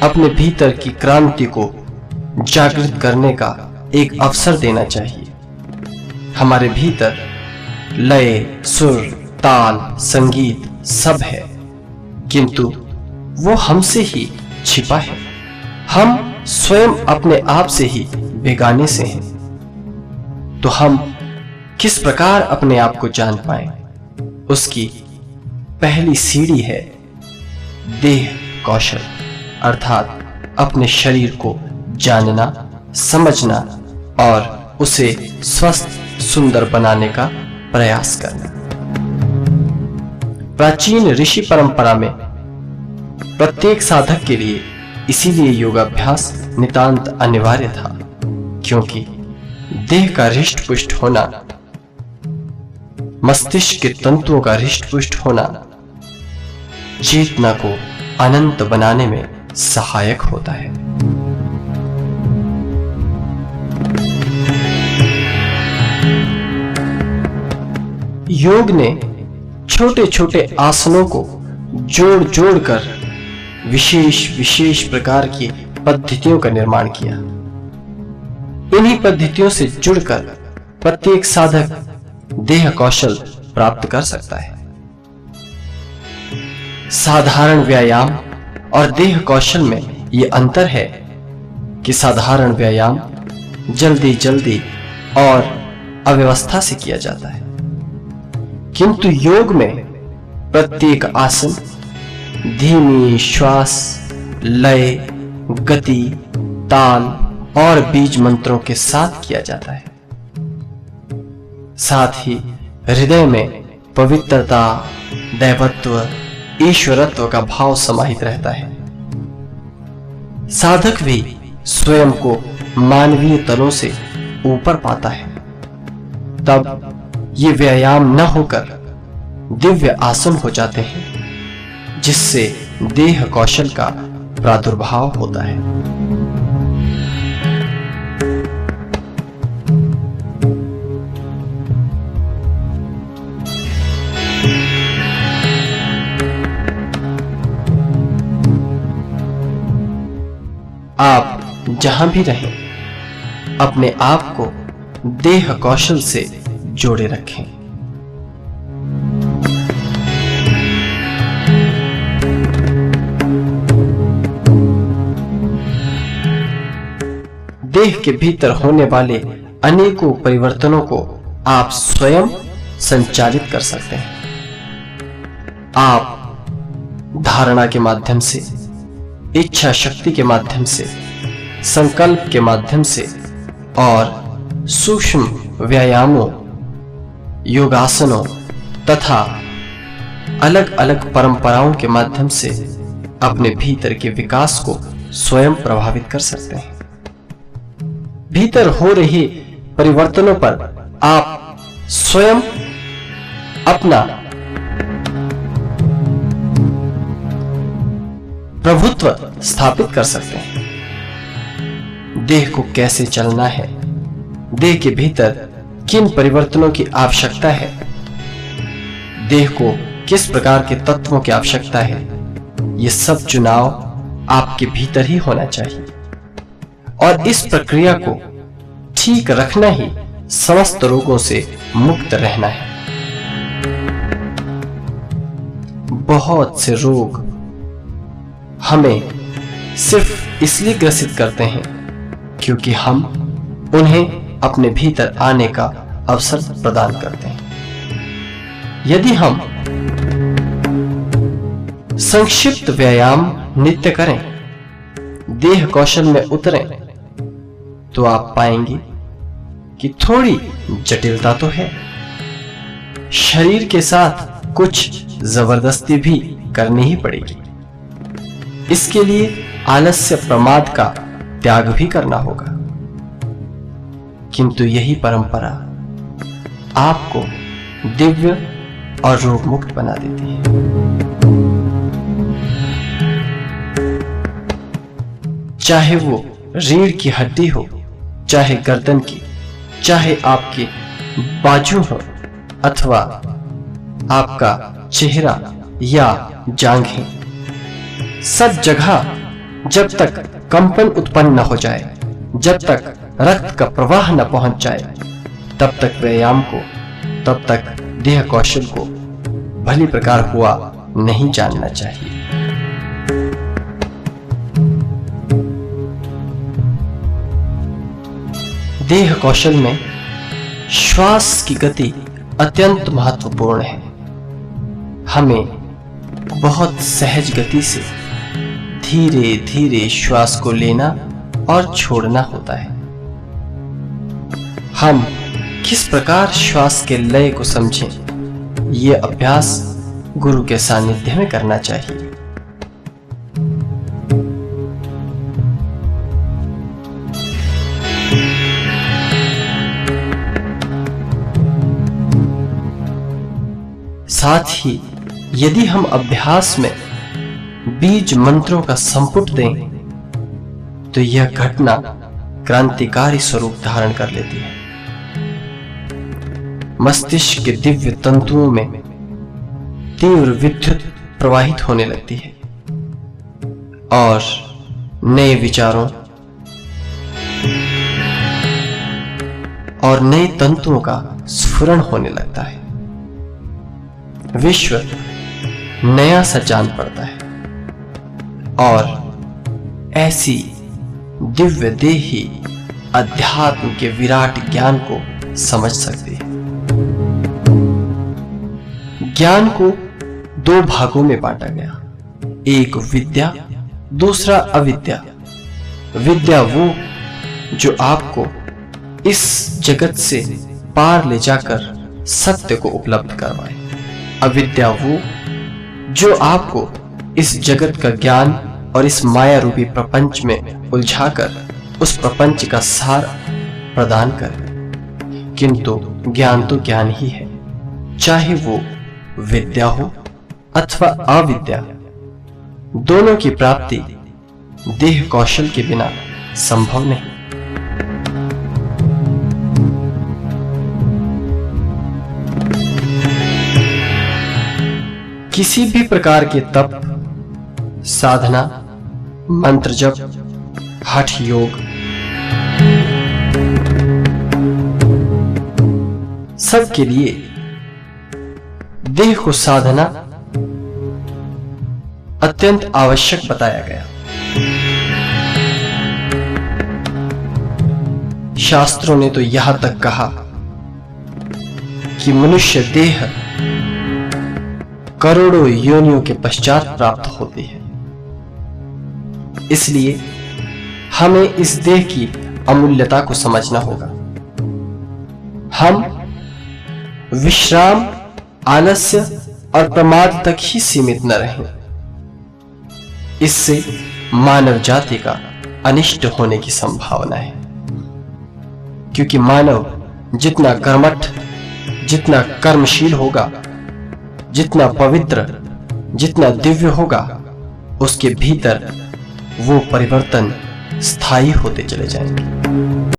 अपने भीतर की क्रांति को जागृत करने का एक अवसर देना चाहिए। हमारे भीतर लय, सुर, ताल, संगीत सब है, किंतु वो हमसे ही छिपा है। हम स्वयं अपने आप से ही बेगाने से हैं। तो हम किस प्रकार अपने आप को जान पाएं? उसकी पहली सीढ़ी है देह कौशल, अर्थात अपने शरीर को जानना, समझना और उसे स्वस्थ, सुंदर बनाने का प्रयास करना। प्राचीन ऋषि परंपरा में प्रत्येक साधक के लिए इसीलिए योगाभ्यास नितांत अनिवार्य था, क्योंकि देह का हृष्ट पुष्ट होना, मस्तिष्क के तंतुओं का हृष्ट पुष्ट होना चेतना को अनंत बनाने में सहायक होता है। योग ने छोटे छोटे आसनों को जोड़ जोड़ कर विशेष प्रकार की पद्धतियों का निर्माण किया। इन्हीं पद्धतियों से जुड़कर प्रत्येक साधक देह कौशल प्राप्त कर सकता है। साधारण व्यायाम और देह कौशल में यह अंतर है कि साधारण व्यायाम जल्दी जल्दी और अव्यवस्था से किया जाता है, किंतु योग में प्रत्येक आसन धीमी श्वास, लय, गति, ताल और बीज मंत्रों के साथ किया जाता है। साथ ही हृदय में पवित्रता, दैवत्व, ईश्वरत्व का भाव समाहित रहता है। साधक भी स्वयं को मानवीय तलों से ऊपर पाता है। तब ये व्यायाम न होकर दिव्य आसन हो जाते हैं, जिससे देह कौशल का प्रादुर्भाव होता है। आप जहां भी रहें, अपने आप को देह कौशल से जोड़े रखें। देह के भीतर होने वाले अनेकों परिवर्तनों को आप स्वयं संचालित कर सकते हैं। आप धारणा के माध्यम से, इच्छा शक्ति के माध्यम से, संकल्प के माध्यम से और सूक्ष्म व्यायामों, योगासनों तथा अलग अलग परंपराओं के माध्यम से अपने भीतर के विकास को स्वयं प्रभावित कर सकते हैं। भीतर हो रही परिवर्तनों पर आप स्वयं अपना प्रभुत्व स्थापित कर सकते हैं। देह को कैसे चलना है, देह के भीतर किन परिवर्तनों की आवश्यकता है, देह को किस प्रकार के तत्वों की आवश्यकता है, ये सब चुनाव आपके भीतर ही होना चाहिए। और इस प्रक्रिया को ठीक रखना ही समस्त रोगों से मुक्त रहना है। बहुत से रोग हमें सिर्फ इसलिए ग्रसित करते हैं क्योंकि हम उन्हें अपने भीतर आने का अवसर प्रदान करते हैं। यदि हम संक्षिप्त व्यायाम नित्य करें, देह कौशल में उतरें, तो आप पाएंगे कि थोड़ी जटिलता तो है। शरीर के साथ कुछ जबरदस्ती भी करनी ही पड़ेगी। इसके लिए आलस्य, प्रमाद का त्याग भी करना होगा। किंतु यही परंपरा आपको दिव्य और रोग मुक्त बना देती है। चाहे वो रीढ़ की हड्डी हो, चाहे गर्दन की, चाहे आपके बाजू हो, अथवा आपका चेहरा या जांघें, सब जगह जब तक कंपन उत्पन्न न हो जाए, जब तक रक्त का प्रवाह न पहुंच जाए, तब तक व्यायाम को, तब तक देह कौशल को भली प्रकार हुआ नहीं जानना चाहिए। देह कौशल में श्वास की गति अत्यंत महत्वपूर्ण है। हमें बहुत सहज गति से धीरे धीरे श्वास को लेना और छोड़ना होता है। हम किस प्रकार श्वास के लय को समझें, ये अभ्यास गुरु के सानिध्य में करना चाहिए। साथ ही यदि हम अभ्यास में बीज मंत्रों का संपुट दें तो यह घटना क्रांतिकारी स्वरूप धारण कर लेती है। मस्तिष्क के दिव्य तंतुओं में तीव्र विद्युत प्रवाहित होने लगती है और नए विचारों और नए तंतुओं का स्फुरण होने लगता है। विश्व नया सा जान पड़ता है और ऐसी दिव्य देही अध्यात्म के विराट ज्ञान को समझ सकती है। ज्ञान को दो भागों में बांटा गया, एक विद्या, दूसरा अविद्या। विद्या वो जो आपको इस जगत से पार ले जाकर सत्य को उपलब्ध करवाए। अविद्या वो जो आपको इस जगत का ज्ञान और इस माया रूपी प्रपंच में उलझाकर उस प्रपंच का सार प्रदान करे। किंतु ज्ञान तो ज्ञान ही है, चाहे वो विद्या हो अथवा अविद्या। दोनों की प्राप्ति देह कौशल के बिना संभव नहीं। किसी भी प्रकार के तप, साधना, मंत्र जप, हठ योग, सबके लिए देह को साधना अत्यंत आवश्यक बताया गया। शास्त्रों ने तो यहां तक कहा कि मनुष्य देह करोड़ों योनियों के पश्चात प्राप्त होती है। इसलिए हमें इस देह की अमूल्यता को समझना होगा। हम विश्राम, आलस्य और प्रमाद तक ही सीमित न रहें। इससे मानव जाति का अनिष्ट होने की संभावना है, क्योंकि मानव जितना कर्मठ, जितना कर्मशील होगा, जितना पवित्र, जितना दिव्य होगा, उसके भीतर वो परिवर्तन स्थायी होते चले जाएंगे।